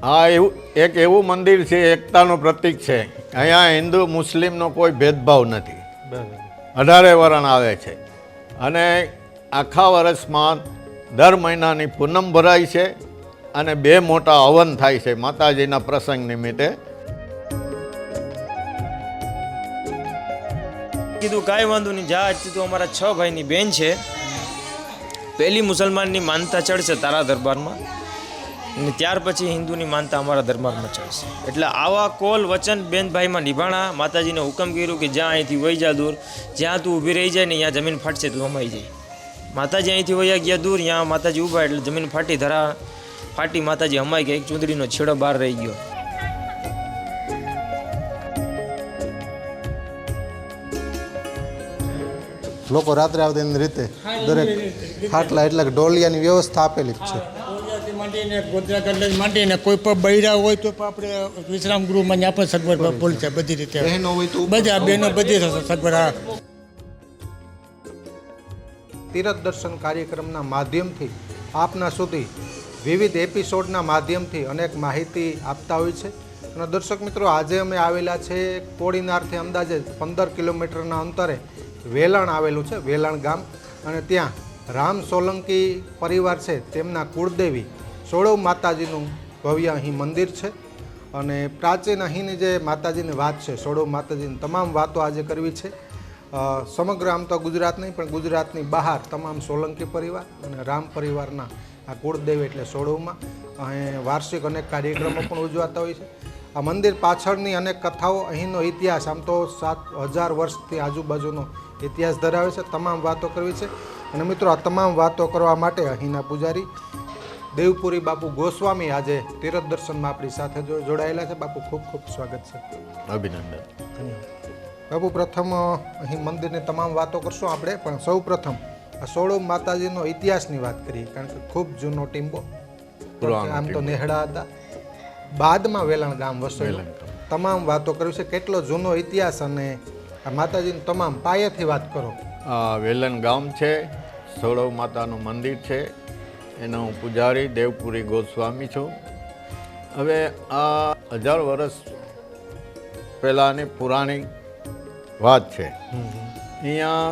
આ એવું એક એવું મંદિર છે, એકતાનું પ્રતીક છે. અહીંયા હિન્દુ મુસ્લિમનો કોઈ ભેદભાવ નથી. 18 વરણ આવે છે અને આખા વર્ષમાં દર મહિનાની પૂનમ ભરાય છે અને 2 મોટા હવન થાય છે માતાજીના પ્રસંગ નિમિત્તે. કીધું કાંઈ વાંધો નહીં, જા તું અમારા 6 ભાઈની બેન છે, પહેલી મુસલમાનની માનતા ચડશે તારા દરબારમાં અને ત્યાર પછી હિન્દુની માનતા અમારા દરબારમાં ચડશે. એટલે આવા કોલ વચન બેન ભાઈમાં નિભાણા. માતાજીને હુકમ કર્યું કે જ્યાં અહીંથી વહી જા દૂર, જ્યાં તું ઊભી રહી જાય ને ત્યાં જમીન ફાટશે તું અમાઈ જાય. માતાજી અહીંથી વયા ગયા દૂર, ત્યાં માતાજી ઊભા એટલે જમીન ફાટી માતાજી હમાઈ ગયા. એક ચૂંદડીનો છેડો બહાર રહી ગયો. લોકો રાત્રે આવતી એની રીતે દરેક ખાટલા એટલે ઢોલિયાની વ્યવસ્થા આપેલી જ છે. માંડીને ગોધરા ગઢ માંડીને કોઈ પણ બૈરા હોય તો આપણે વિશ્રામ ગૃહમાં આપણે સગવડ પહોંચે બધી રીતે. બહેનો હોય તો બધા બહેનો બધી સગવડ. તીરથ દર્શન કાર્યક્રમના માધ્યમથી આપના સુધી વિવિધ એપિસોડના માધ્યમથી અનેક માહિતી આપતા હોય છે. અને દર્શક મિત્રો, આજે અમે આવેલા છે કોડીનારથી અંદાજે 15 કિલોમીટરના અંતરે વેલણ આવેલું છે, વેલણ ગામ. અને ત્યાં રામ સોલંકી પરિવાર છે, તેમના કુળદેવી સોળવ માતાજીનું ભવ્ય અહીં મંદિર છે. અને પ્રાચીન અહીંની જે માતાજીની વાત છે, સોળવ માતાજીની તમામ વાતો આજે કરવી છે. સમગ્ર આમ તો ગુજરાત નહીં પણ ગુજરાતની બહાર તમામ સોલંકી પરિવાર અને રામ પરિવારના આ કુળદેવી એટલે સોળવમાં અહીં વાર્ષિક અનેક કાર્યક્રમો પણ ઉજવાતા હોય છે. આ મંદિર પાછળની અનેક કથાઓ, અહીંનો ઇતિહાસ આમ તો 7000 વર્ષથી આજુબાજુનો ઇતિહાસ ધરાવે છે. તમામ વાતો કરવી છે. અને મિત્રો, આ તમામ વાતો કરવા માટે અહીંના પૂજારી દેવપુરી બાપુ ગોસ્વામી આજે તીરથ દર્શનમાં આપણી સાથે જોડાયેલા છે. બાપુ, ખૂબ ખૂબ સ્વાગત છે. અભિનંદન. બાપુ, પ્રથમ અહીં મંદિરની તમામ વાતો કરશું આપણે, પણ સૌ પ્રથમ આ સોળવ માતાજીનો ઇતિહાસની વાત કરીએ, કારણ કે ખૂબ જૂનો ટીમ્બો, આમ તો નેહડા હતા, બાદમાં વેલણ ગામ વસેલું. તમામ વાતો કરવી છે. કેટલો જૂનો ઇતિહાસ અને આ માતાજીની તમામ પાયેથી વાત કરો. વેલણ ગામ છે, સોળવ માતાનું મંદિર છે, એનો હું પૂજારી દેવપુરી ગોસ્વામી છું. હવે આ 1000 વર્ષ પહેલાંની પુરાણી વાત છે. અહીંયા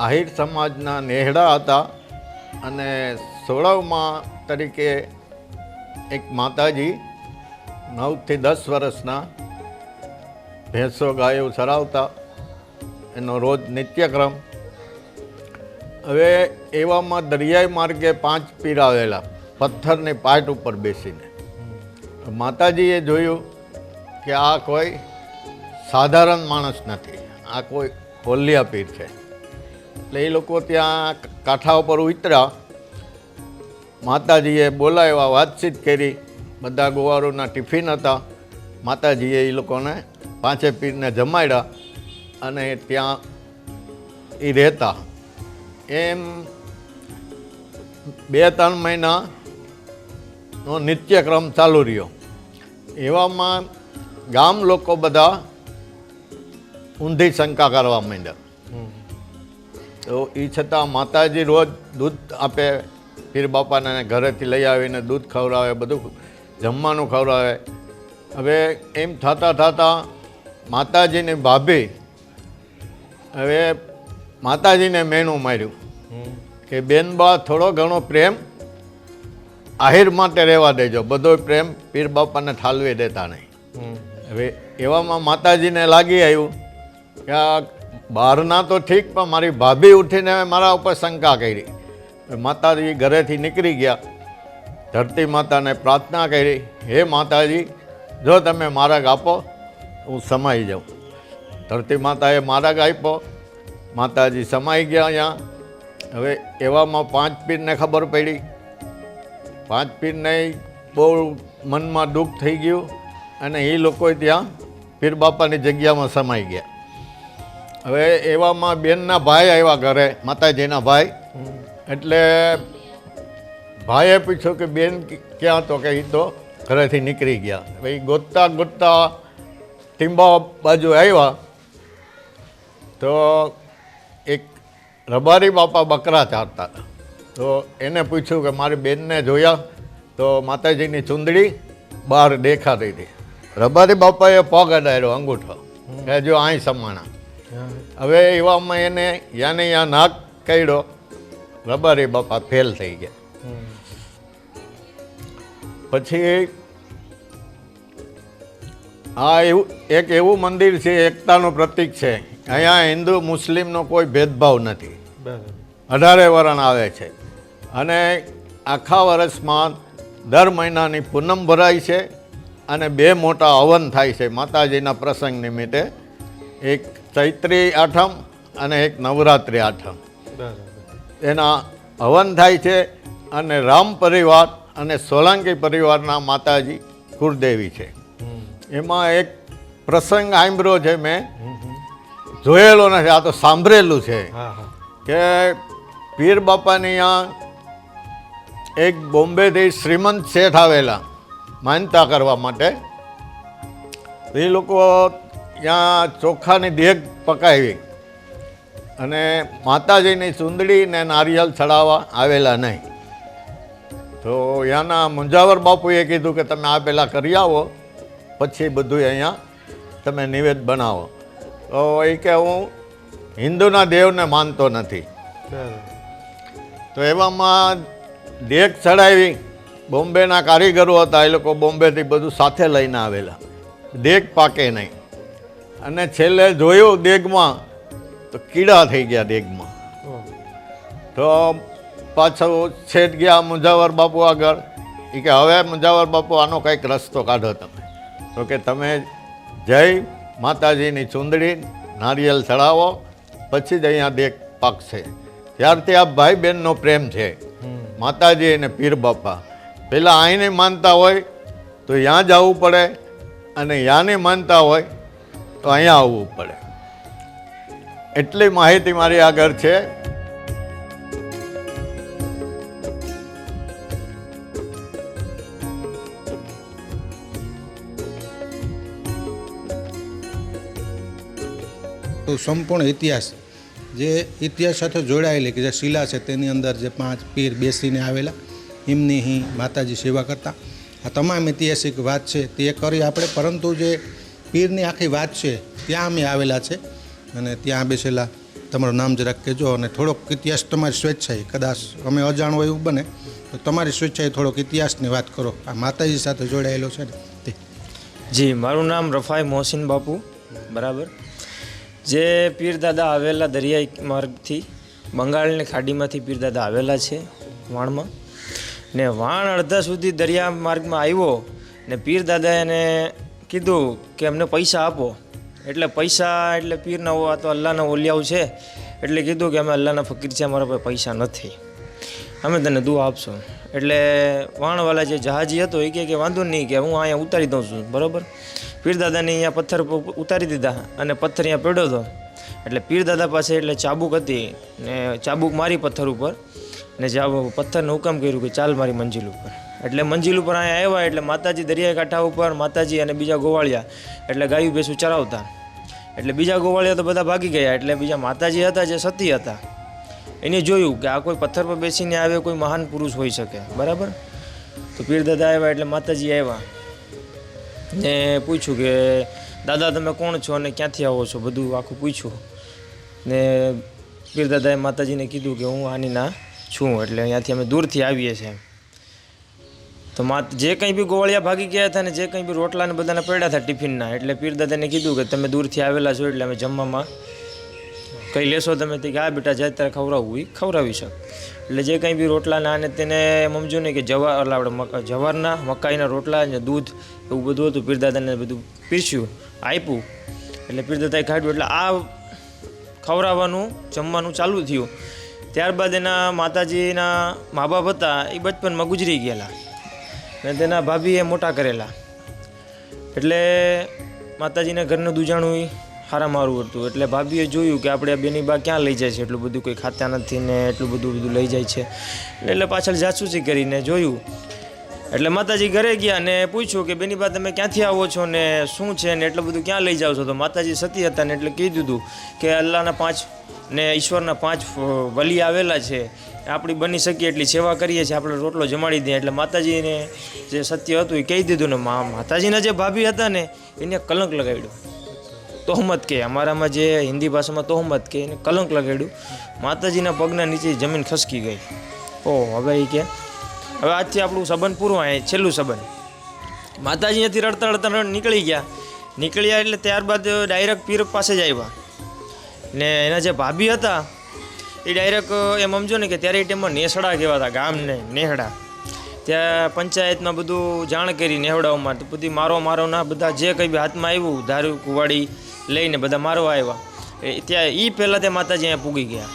આહિર સમાજના નેહડા હતા અને સોળવમાં તરીકે એક માતાજી 9 થી 10 વર્ષના ભેંસો ગાયો ચરાવતા, એનો રોજ નિત્યક્રમ. હવે એવામાં દરિયાઈ માર્ગે 5 પીર આવેલા પથ્થરની પાટ ઉપર બેસીને. માતાજીએ જોયું કે આ કોઈ સાધારણ માણસ નથી, આ કોઈ ઓલિયા પીર છે. એટલે એ લોકો ત્યાં કાંઠા ઉપર ઉતર્યા. માતાજીએ બોલાવ્યા, વાતચીત કરી. બધા ગોવારોના ટિફિન હતા. માતાજીએ એ લોકોને 5 પીરને જમાડ્યા અને ત્યાં એ રહેતા. એમ 2-3 મહિનાનો નિત્યક્રમ ચાલુ રહ્યો. એવામાં ગામ લોકો બધા ઊંધી શંકા કરવા માંડ્યા. તો એ છતાં માતાજી રોજ દૂધ આપે, પીર બાપાને ઘરેથી લઈ આવીને દૂધ ખવડાવે, બધું જમવાનું ખવડાવે. હવે એમ થતાં માતાજીની ભાભી હવે માતાજીને મેણું માર્યું કે બેનબા, થોડો ઘણો પ્રેમ આહિર માટે રહેવા દેજો, બધો પ્રેમ પીર બાપાને ઠાલવી દેતા નહીં. હવે એવામાં માતાજીને લાગી આવ્યું કે આ બહારના તો ઠીક, પણ મારી ભાભી ઉઠીને મારા ઉપર શંકા કરી. માતાજી ઘરેથી નીકળી ગયા. ધરતી માતાને પ્રાર્થના કરી, હે માતાજી, જો તમે માર્ગ આપો હું સમાઈ જાઉં. ધરતી માતાએ માર્ગ આપ્યો. માતાજી સમાઈ ગયા અહીંયા. હવે એવામાં 5 પીરને ખબર પડી. 5 પીરને બહુ મનમાં દુઃખ થઈ ગયું અને એ લોકો ત્યાં પીર બાપાની જગ્યામાં સમાઈ ગયા. હવે એવામાં બેનના ભાઈ આવ્યા ઘરે, માતાજીના ભાઈ. એટલે ભાઈએ પૂછ્યું કે બેન ક્યાં? તો કે એ તો ઘરેથી નીકળી ગયા. હવે ગોતતા ટીંબા બાજુ આવ્યા તો એક રબારી બાપા બકરા ચારતા હતા. તો એને પૂછ્યું કે મારી બેનને જોયા? તો તો માતાજીની ચૂંદડી બહાર દેખાતી હતી. રબારી બાપાએ પગ અડાડ્યો અંગૂઠો કે જો અહીં સમાણા. હવે એવામાં એને યાને યા નાક કર્યો, રબારી બાપા ફેલ થઈ ગયા. પછી આ એવું એક એવું મંદિર છે, એકતાનું પ્રતીક છે. અહીંયા હિન્દુ મુસ્લિમનો કોઈ ભેદભાવ નથી. 18 વરણ આવે છે અને આખા વર્ષમાં દર મહિનાની પૂનમ ભરાય છે અને 2 મોટા હવન થાય છે માતાજીના પ્રસંગ નિમિત્તે. એક ચૈત્રી આઠમ અને એક નવરાત્રિ આઠમ. એના હવન થાય છે અને રામ પરિવાર અને સોલંકી પરિવારના માતાજી કુળદેવી છે. એમાં એક પ્રસંગ સાંભળ્યો છે, મેં જોયેલો નથી, આ તો સાંભળેલું છે કે પીર બાપાની ત્યાં એક બોમ્બેથી શ્રીમંત શેઠ આવેલા માનતા કરવા માટે. એ લોકો ત્યાં ચોખાની દેગ પકાવી અને માતાજીની ચૂંદડી ને નારિયેળ ચડાવવા આવેલા નહીં. તો ત્યાંના મુંજાવર બાપુએ કીધું કે તમે આ પહેલાં કરી આવો, પછી બધું અહીંયા તમે નિવેદ બનાવો. તો એ કે હું હિન્દુના દેવને માનતો નથી. તો એવામાં દેગ ચડાવી. બોમ્બેના કારીગરો હતા, એ લોકો બોમ્બેથી બધું સાથે લઈને આવેલા. દેગ પાકે નહીં અને છેલ્લે જોયું દેગમાં તો કીડા થઈ ગયા દેગમાં. તો પાછો છેટ ગયા મુંજાવર બાપુ આગળ. એ કે હવે મુંજાવર બાપુ આનો કંઈક રસ્તો કાઢો તમે. તો કે તમે જય માતાજીની ચૂંદડી નારિયેળ ચડાવો, પછી જ અહીંયા દેગ પાકશે. ત્યારથી આ ભાઈ બહેનનો પ્રેમ છે, માતાજી અને પીર બાપા. પહેલાં અહીંને માનતા હોય તો ત્યાં જવું પડે અને ત્યાંને માનતા હોય તો અહીંયા આવવું પડે. એટલી માહિતી મારી આગળ છે. તો સંપૂર્ણ ઇતિહાસ, જે ઇતિહાસ સાથે જોડાયેલી કે જે શિલા છે તેની અંદર જે 5 પીર બેસીને આવેલા, એમની અહીં માતાજી સેવા કરતા. આ તમામ ઐતિહાસિક વાત છે તે કરી આપણે, પરંતુ જે પીરની આખી વાત છે ત્યાં અમે આવેલા છે અને ત્યાં બેસેલા. તમારું નામ જરાક કહેજો અને થોડોક ઇતિહાસ તમારી સ્વેચ્છાએ, કદાચ અમે અજાણ હોય એવું બને તો તમારી સ્વેચ્છાએ થોડોક ઇતિહાસની વાત કરો. આ માતાજી સાથે જોડાયેલો છે ને તે. જી, મારું નામ રફાઈ મોહસિન બાપુ, બરાબર. જે પીરદાદા આવેલા દરિયાઈ માર્ગથી, બંગાળની ખાડીમાંથી પીરદાદા આવેલા છે વાણમાં. ને વાણ અડધા સુધી દરિયા માર્ગમાં આવ્યો ને પીરદાદાએ એને કીધું કે અમને પૈસા આપો. એટલે પૈસા એટલે પીરના આ તો અલ્લાહના ઓલિયાઓ છે, એટલે કીધું કે અમે અલ્લાહના ફકીર છે, અમારા પાસે પૈસા નથી, અમે તને દુઆ આપશું. એટલે વાણવાલા જે જહાજી હતો એ કહે કે વાંધો નહીં, કે હું અહીંયા ઉતારી દઉં છું, બરાબર. પીરદાદાને અહીંયા પથ્થર ઉતારી દીધા અને પથ્થર અહીંયા પડ્યો હતો. એટલે પીરદાદા પાસે એટલે ચાબુક હતી ને ચાબુક મારી પથ્થર ઉપર ને પથ્થરને હુકમ કર્યું કે ચાલ મારી મંજિલ ઉપર. એટલે મંજિલ ઉપર અહીંયા આવ્યા એટલે માતાજી દરિયા કાંઠા ઉપર, માતાજી અને બીજા ગોવાળિયા એટલે ગાયું ભેંસું ચરાવતા. એટલે બીજા ગોવાળિયા તો બધા ભાગી ગયા. એટલે બીજા માતાજી હતા જે સતી હતા, એને જોયું કે આ કોઈ પથ્થર પર બેસીને આવે કોઈ મહાન પુરુષ હોઈ શકે, બરાબર. તો પીરદાદા આવ્યા એટલે માતાજી આવ્યા ને પૂછ્યું કે દાદા તમે કોણ છો અને ક્યાંથી આવો છો, બધું આખું પૂછ્યું. ને પીરદાદાએ માતાજીને કીધું કે હું આની ના છું, એટલે અહીંયાથી અમે દૂરથી આવીએ છીએ. તો જે કંઈ બી ગોવાળિયા ભાગી ગયા હતા ને જે કંઈ બી રોટલાને બધાને પડ્યા હતા ટિફિનના, એટલે પીરદાદાને કીધું કે તમે દૂરથી આવેલા છો એટલે અમે જમવામાં કંઈ લેશો તમે? તે કે હા બેટા, જાય ત્યારે ખવડાવવું એ ખવડાવી શકે. એટલે જે કંઈ બી રોટલાના અને તેને એમ સમજો ને કે આપણે જવારના મકાઈના રોટલા અને દૂધ એવું બધું હતું. પીરદાદાને બધું પીરસ્યું, આપ્યું. એટલે પીરદાદાએ ખાધું. એટલે આ ખવડાવવાનું જમવાનું ચાલુ થયું. ત્યારબાદ એના માતાજીના મા બાપ હતા એ બચપનમાં ગુજરી ગયેલા ને તેના ભાભીએ મોટા કરેલા. એટલે માતાજીના ઘરનું દૂજાણું હારા મારું હતું. એટલે ભાભીએ જોયું કે આપણે આ બેની બા ક્યાં લઈ જાય છે, એટલું બધું કંઈ ખાતા નથી ને એટલું બધું લઈ જાય છે. એટલે પાછળ જાસૂસી કરીને જોયું. એટલે માતાજી ઘરે ગયા ને પૂછ્યું કે બેની બા તમે ક્યાંથી આવો છો ને શું છે ને એટલું બધું ક્યાં લઈ જાઓ છો? તો માતાજી સતી હતા ને એટલે કહી દીધું કે અલ્લાહના 5 ને ઈશ્વરના 5 વલી આવેલા છે, આપણી બની શકીએ એટલી સેવા કરીએ છીએ, આપણે રોટલો જમાડી દઈએ. એટલે માતાજીને જે સત્ય હતું એ કહી દીધું ને માતાજીના જે ભાભી હતા ને એને કલંક લગાડ્યું, તોહમત કે અમારામાં જે હિન્દી ભાષામાં તોહમત કે એને કલંક લગાડ્યું. માતાજીના પગના નીચે જમીન ખસકી ગઈ. ઓહ, હવે એ કે હવે આજથી આપણું સંબંધ પૂરું, આ છેલ્લું સંબંધ. માતાજી અહીંયાથી રડતા રડતા નીકળ્યા એટલે ત્યારબાદ ડાયરેક્ટ પીર પાસે જ આવ્યા. ને એના જે ભાભી હતા એ ડાયરેક્ટ એમ સમજો ને કે ત્યારે એ ટાઈમમાં નેસડા કહેવાતા, ગામને નેહડા. ત્યાં પંચાયતમાં બધું જાણ કરી નેહડાઓમાં, તો બધી મારોના બધા જે કંઈ બી હાથમાં આવ્યું દારૂ કુવાડી લઈને બધા મારવા આવ્યા. ત્યાં એ પહેલાં તે માતાજી અહીંયા પૂગી ગયા.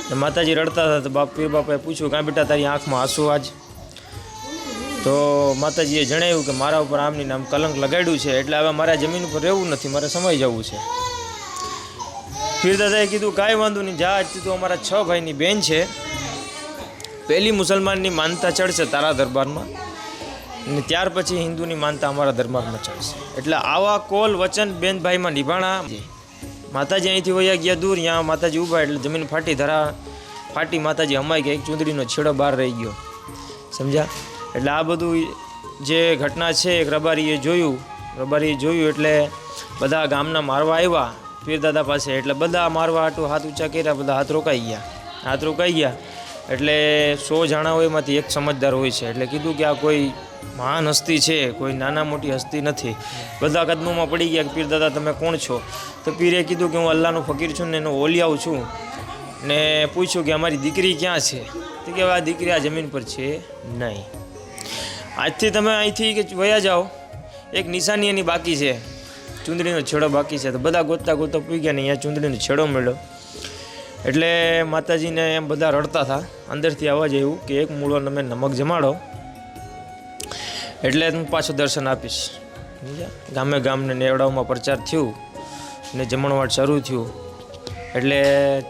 ને માતાજી રડતા હતા તો પીર બાપાએ પૂછ્યું, કાં બેટા તારી આંખમાં આંસુ આજ? તો માતાજીએ જણાવ્યું કે મારા ઉપર આમની નામ કલંક લગાડ્યું છે, એટલે હવે મારા જમીન ઉપર રહેવું નથી, મારે સમાઈ જવું છે. પીર દાદાએ કીધું કાંઈ વાંધો નહીં, જા, આજથી તો અમારા 6 ભાઈની બેન છે, પહેલી મુસલમાનની માનતા ચડશે તારા દરબારમાં, ને ત્યાર પછી હિન્દુની માનતા અમારા દરબારમાં ચડશે. એટલે આવા કોલ વચન બેન ભાઈમાં નિભાણા. માતાજી અહીંથી વયા ગયા દૂર, ત્યાં માતાજી ઊભા એટલે જમીન ફાટી માતાજી હમાઈ ગયા, એક ચૂંદડીનો છેડો બહાર રહી ગયો. સમજ્યા? એટલે આ બધું જે ઘટના છે એક રબારીએ જોયું એટલે બધા ગામના મારવા આવ્યા પીર દાદા પાસે. એટલે બધા મારવા હાટું હાથ ઊંચા કર્યા, બધા હાથ રોકાઈ ગયા. એટલે 100 જણા હોય એમાંથી એક સમજદાર હોય છે. એટલે કીધું કે આ કોઈ મહાન હસ્તી છે, કોઈ નાના મોટી હસ્તી નથી. બધા કદમોમાં પડી ગયા કે પીર દાદા તમે કોણ છો? તો પીરે કીધું કે હું અલ્લાહનો ફકીર છું ને એનો ઓલિયાઉ છું. ને પૂછ્યું કે અમારી દીકરી ક્યાં છે? તો કે આ દીકરી આ જમીન પર છે નહીં, આજથી તમે અહીંથી કે વયા જાઓ, એક નિશાની એની બાકી છે, ચૂંદડીનો છેડો બાકી છે. તો બધા ગોતતા પૂઈ ગયા ને અહીંયા ચૂંદડીનો છેડો મળ્યો. એટલે માતાજીને એમ બધા રડતા હતા. અંદરથી અવાજ આવ્યું કે એક મૂળો તમે નમક જમાડો એટલે હું પાછું દર્શન આપીશ. ગામને નેવડાઓમાં પ્રચાર થયું ને જમણવાટ શરૂ થયું. એટલે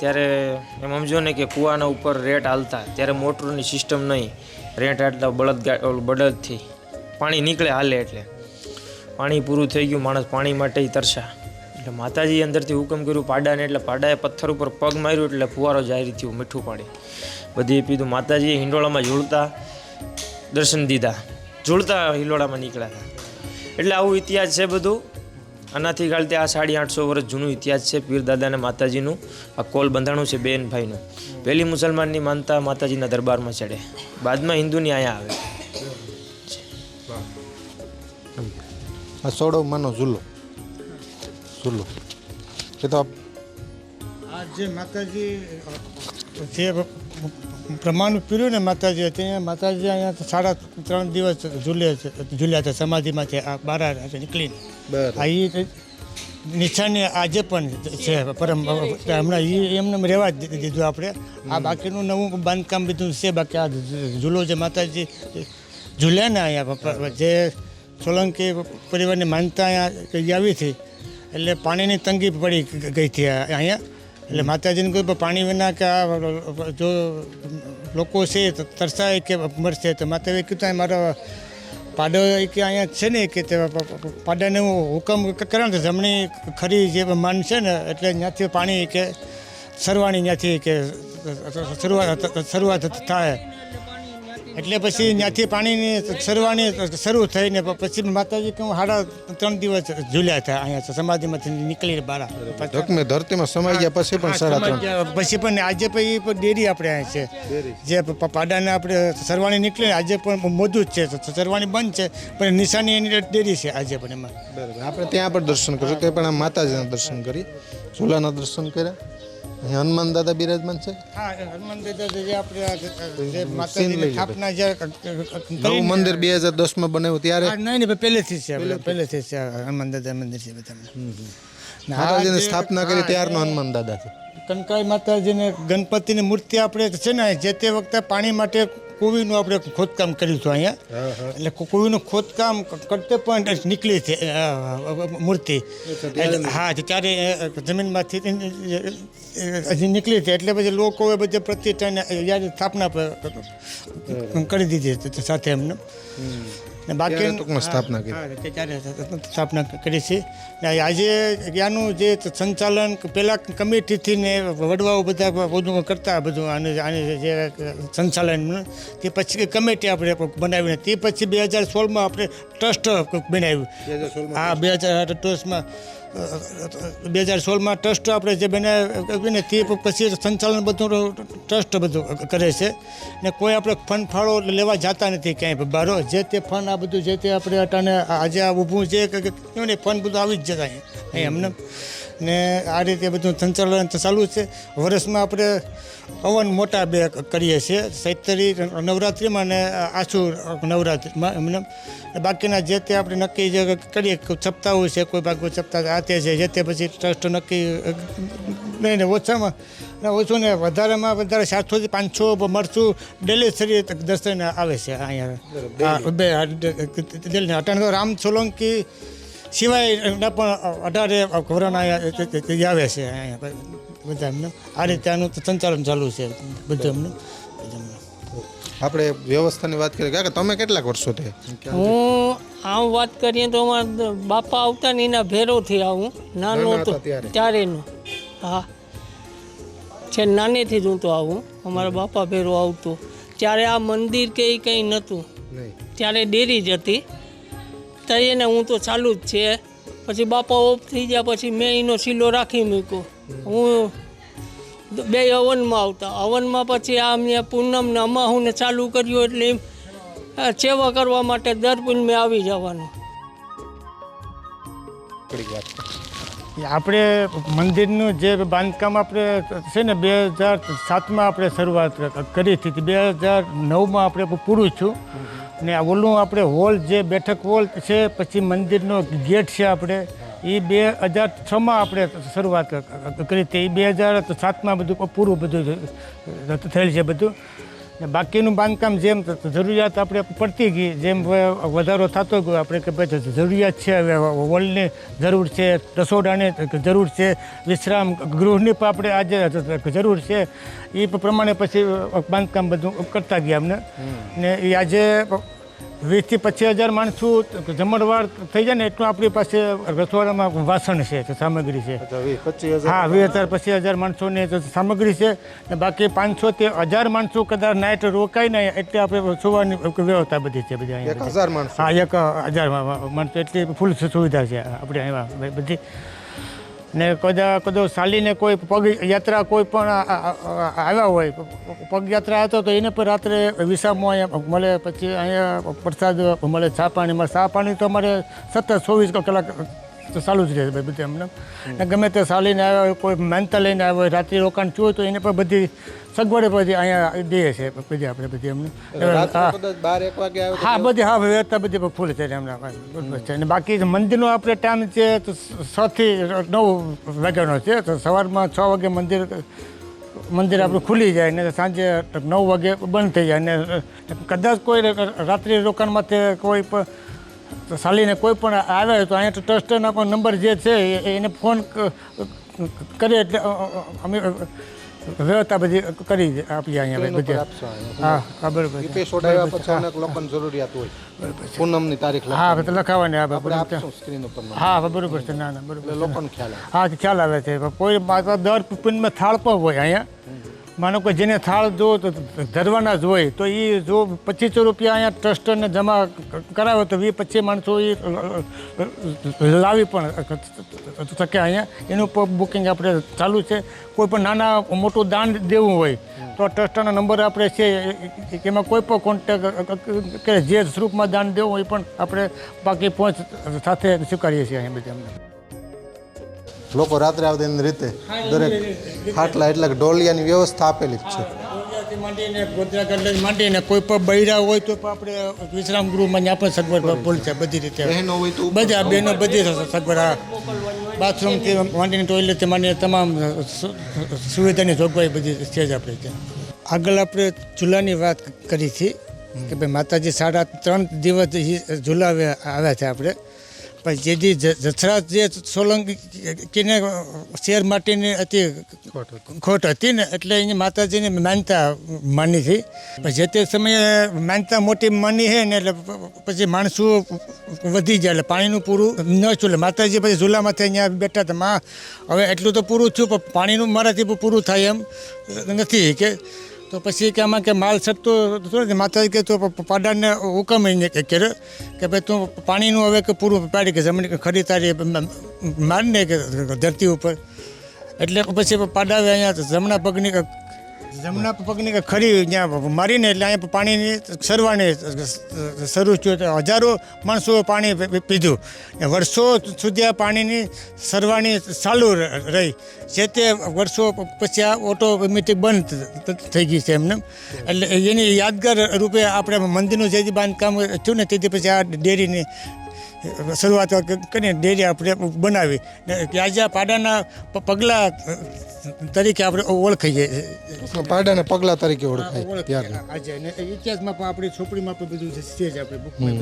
ત્યારે એમ સમજો ને કે કૂવાના ઉપર રેટ હાલતા, ત્યારે મોટરની સિસ્ટમ નહીં, રેટ હાલતા બળદથી પાણી નીકળે હાલે. એટલે પાણી પૂરું થઈ ગયું, માણસ પાણી માટે તરસા. એટલે માતાજી અંદરથી હુકમ કર્યું પાડાને, એટલે પાડાએ પથ્થર ઉપર પગ માર્યું એટલે ફુવારો જારી થયું, મીઠું પાણી બધી પીધું. માતાજીએ હિંડોળામાં ઝૂલતા દર્શન દીધા, ઝૂલતા હિંડોળામાં નીકળ્યા હતા. એટલે આવું ઇતિહાસ છે બધું. આનાથી ગાળતે આ 850 વર્ષ જૂનું ઇતિહાસ છે. પીર દાદાને માતાજીનું આ કોલ બંધાણું છે બેન ભાઈનું. પહેલી મુસલમાનની માનતા માતાજીના દરબારમાં ચડે, બાદમાં હિન્દુની અહીંયા આવે. આ સોડો માનો ઝૂલો એ તો આ જે માતાજી જે પ્રમાણ પીર્યું ને માતાજી, ત્યાં માતાજી અહીંયા 3.5 દિવસ ઝૂલ્યા હતા સમાધિમાંથી આ બહાર નીકળીને. આ એ નિશાની આજે પણ છે, પરમ હમણાં એમને રહેવા જ દીધું આપણે. આ બાકીનું નવું બાંધકામ બીજું છે. બાકી આ ઝૂલો જે માતાજી ઝૂલ્યા ને અહીંયા, જે સોલંકી પરિવારની માનતા અહીંયા આવી હતી, એટલે પાણીની તંગી પડી ગઈ હતી અહીંયા. એટલે માતાજીને કહ્યું પાણી વિના કે આ જો લોકો છે તરસાય કે મરશે, તો માતાએ કીધું મારો પાડો કે અહીંયા છે ને કે પાડાને હું હુકમ કરે ને જમણી ખરી જે માન છે ને, એટલે ત્યાંથી પાણી કે સરવાણી ત્યાંથી કે શરૂઆત થાય. એટલે પછી ત્યાંથી પાણીની સરવાણી શરૂ થઈને પછી માતાજી કે 3.5 દિવસ ઝૂલ્યા હતા અહીંયા સમાધિમાંથી નીકળીને બહાર. ધરતીમાં સમાઈ ગયા પછી પણ 3.5 પછી પણ આજે પછી ડેરી આપણે અહીંયા છે, જે પાડાને આપણે સરવાણી નીકળે આજે પણ મોજૂદ છે. સરવાણી બંધ છે પણ નિશાની એની ડેરી છે આજે પણ એમાં. આપણે ત્યાં પણ દર્શન કર્યું, તે પણ માતાજીના દર્શન કરી, ઝૂલાના દર્શન કર્યા. હનુમાન દાદા બિરાજમાન છે. હા, હનુમાન દાદા જે આપણે જે માતાજીની સ્થાપના જે નવું મંદિર 2010માં બનાવ્યું ત્યારે નહીં પહેલેથી છે હનુમાન દાદા મંદિર છે બધા. માતાજીની સ્થાપના કરી ત્યારનો હનુમાન દાદા છે. કનકાઈ માતાજીને ગણપતિની મૂર્તિ આપણે છે ને જે તે વખતે પાણી માટે કોવીનું આપણે ખોદકામ કર્યું હતું અહીંયા એટલે કોવીનું ખોદકામ કરતે પણ નીકળી છે મૂર્તિ હા ત્યારે જમીનમાંથી હજી નીકળી છે એટલે પછી લોકોએ બધે પ્રતિષ્ઠાને યાદ સ્થાપના કરી દીધી સાથે એમને ને બાકી સ્થાપના કરી. ત્યારે સ્થાપના કરી છે આજે ત્યાંનું જે સંચાલન પહેલાં કમિટીથી ને વડવાઓ બધા બધું કરતા બધું આને જે સંચાલન તે પછી કમિટી આપણે બનાવીને તે પછી 2016માં આપણે ટ્રસ્ટ બનાવ્યું હા 2016માં 2016માં ટ્રસ્ટ આપણે જે બનાવ્યું ને તે પછી સંચાલન બધું ટ્રસ્ટ બધું કરે છે ને કોઈ આપણે ફંડ ફાળો લેવા જતા નથી ક્યાંય બારો જે તે ફંડ આ બધું જે તે આપણે અટાણે આજે આ ઊભું છે કે ને ફંડ બધું આવી જ જતા અહીં એમને ને આ રીતે બધું સંચાલન ચાલુ છે વર્ષમાં આપણે હવન મોટા બે કરીએ છીએ ચૈત્રી નવરાત્રિમાં ને આસુ નવરાત્રિમાં એમને બાકીના જે તે આપણે નક્કી જે કરીએ સપ્તાહો છે કોઈ ભાગો સપ્તાહ આ તે છે જે તે પછી ટ્રસ્ટ નક્કી નહીં ને ઓછામાં ઓછું ને વધારેમાં વધારે 700 થી 500 મરચું ડેલી શરીર દર્શન આવે છે અહીંયા બે અટાણે તો રામ સોલંકી સિવાય પણ 18 કોરોના આવે છે અહીંયા બધા એમને આ રીતે આનું સંચાલન ચાલુ છે બધું એમને આપણે વ્યવસ્થાની વાત કરીએ કાકા તમે કેટલાક વર્ષોથી હું આમ વાત કરીએ તો અમારા બાપા આવતા ને એના ભેરોથી આવું નાનો હતો ત્યારેનું હા છે નાનેથી જ હું તો આવું અમારા બાપા ભેરો આવતો ત્યારે આ મંદિર કે એ કંઈ નહોતું ત્યારે ડેરી જ હતી ત્યારે એને હું તો ચાલુ જ છે પછી બાપા ઓફ થઈ ગયા પછી મેં એનો શીલો રાખી મૂક્યો હું 2 હવનમાં આવતા હવનમાં પછી આ મેં પૂનમને અમાહુને ચાલુ કર્યું એટલે સેવા કરવા માટે દર પૂનમે આવી જવાનું આપણે મંદિરનું જે બાંધકામ આપણે છે ને 2007માં આપણે શરૂઆત કરી હતી 2009માં આપણે પૂરું છું ને ઓલું આપણે હોલ જે બેઠક હોલ છે પછી મંદિરનો ગેટ છે આપણે એ 2006માં આપણે શરૂઆત કરી હતી એ 2007માં બધું પૂરું બધું થયેલ છે બધું ને બાકીનું બાંધકામ જેમ જરૂરિયાત આપણે પડતી ગઈ જેમ વધારો થતો ગયો આપણે કે ભાઈ જરૂરિયાત છે હવે હોલની જરૂર છે રસોડાની જરૂર છે વિશ્રામ ગૃહની પણ આપણે આજે જરૂર છે એ પ્રમાણે પછી બાંધકામ બધું કરતા ગયા અમને ને એ આજે 20 થી 25,000 માણસો જમણવાર થઈ જાય ને એટલું આપણી પાસે રસોડામાં વાસણ છે સામગ્રી છે હા 20,000-25,000 માણસોની સામગ્રી છે ને બાકી 500 થી 1,000 માણસો કદાચ નાઇટ રોકાય ને એટલે આપણે સુવાની વ્યવસ્થા બધી છે બધી અહીંયા 1,000 માણસો હા 1,000 માણસો એટલી ફૂલ સુવિધા છે આપણે અહીંયા બધી ને કદાચ ચાલીને કોઈ પગ યાત્રા કોઈ પણ આવ્યા હોય પગયાત્રા હતો તો એને પણ રાત્રે વિસામો અહીંયા મળે પછી અહીંયા પ્રસાદ મળે ચા પાણી મળે ચા પાણી તો અમારે સતત 24 કલાક ચાલુ જ રહે બધે અમને ને ગમે તે ચાલીને આવ્યા હોય કોઈ માનતા લઈને આવ્યા હોય રાત્રિ રોકાણ થયું હોય તો એને પણ બધી સગવડે બધી અહીંયા દઈએ છે બધી આપણે બધી અમને હા બધી હા વ્યવસ્થા બધી ફૂલ છે હમણાં બરાબર છે અને બાકી મંદિરનો આપણે ટાઈમ છે તો 6 થી 9 વાગ્યાનો છે તો સવારમાં 6 વાગે મંદિર આપણું ખુલી જાય ને સાંજે 9 વાગે બંધ થઈ જાય ને કદાચ કોઈ રાત્રિ રોકાણ માટે કોઈ પણ ચાલીને કોઈ પણ આવે તો અહીંયા ટ્રસ્ટના પણ નંબર જે છે એને ફોન કરીએ એટલે અમે વ્યવસ્થા બધી કરી આપીએ અહીંયા બધી હા બરાબર જરૂરિયાત હોય પૂનમની તારીખ હા તો લખાવાની હા બરાબર છે ના બરાબર લોકોને ખ્યાલ હા ખ્યાલ આવે છે કોઈ દર પૂનમે થાળ પણ હોય અહીંયા માનો કે જેને થાળ જો તો ધરવાના જ હોય તો એ જો 2500 રૂપિયા અહીંયા ટ્રસ્ટને જમા કરાવે તો 20-25 માણસો એ લાવી પણ શકે અહીંયા એનું બુકિંગ આપણે ચાલુ છે કોઈ પણ નાના મોટું દાન દેવું હોય તો ટ્રસ્ટના નંબર આપણે છે એમાં કોઈ પણ કોન્ટેક કે જે સ્વરૂપમાં દાન દેવું હોય પણ આપણે બાકી પહોંચ સાથે સ્વીકારીએ છીએ અહીંયા બધા અમને લોકો રાત્રે આવતી રીતે દરેક ખાટલા એટલે ઢોલિયાની વ્યવસ્થા આપેલી જ છે માંડીને ગોધરા ગઢ માંડીને કોઈ પણ બૈરા હોય તો આપણે વિશ્રામ ગૃહમાં ત્યાં પણ સગવડ પૂરી છે બધી રીતે બધા બહેનો બધી સગવડ હા બાથરૂમથી માંડીને ટોયલેટથી માંડીને તમામ સુવિધાની જોગવાઈ બધી છે જ આપણે ત્યાં આગળ આપણે ઝૂલાની વાત કરી હતી કે ભાઈ માતાજી 3.5 દિવસ આવ્યા છે આપણે. પણ જેથી જથરા જે સોલંકીને શેર માટેની હતી ખોટ હતી ને એટલે એને માતાજીની માનતા માની હતી. પણ જે તે સમયે માનતા મોટી માની છે ને એટલે પછી માણસો વધી જાય એટલે પાણીનું પૂરું ન ચૂલે. માતાજી પછી ઝૂલામાંથી અહીંયા બેઠા હતા માં હવે એટલું તો પૂરું થયું પણ પાણીનું મારાથી પૂરું થાય એમ નથી કે તો પછી કે આમાં કે માલ સટતો માતાજી કે તો પાડાને હુકમ એને કર્યો કે ભાઈ તું પાણીનું હવે કે પૂરું પાડી કે જમીન ખરી તારી મારને કે ધરતી ઉપર. એટલે પછી પાડાવે અહીંયા જમણા પગની ખરી ત્યાં મારીને એટલે અહીંયા પાણીની સરવાણી શરૂ થયું. હજારો માણસો પાણી પીધું. વર્ષો સુધી આ પાણીની સરવાણી ચાલુ રહી. જે તે વર્ષો પછી આ ઓટોમેટિક બંધ થઈ ગઈ છે એમને. એટલે એની યાદગાર રૂપે આપણે મંદિરનું જે બાંધકામ થયું ને તેથી પછી આ ડેરીની શરૂઆત કરીને ડેરી આપણે બનાવી. આજે આ પાડાના પગલાં તરીકે આપણે ઓળખાઈએ. પાડાના પગલા તરીકે ઓળખાય આજે ઇતિહાસમાં પણ આપણી છોપડીમાં પણ બધું છે જ આપણે બુકમાં.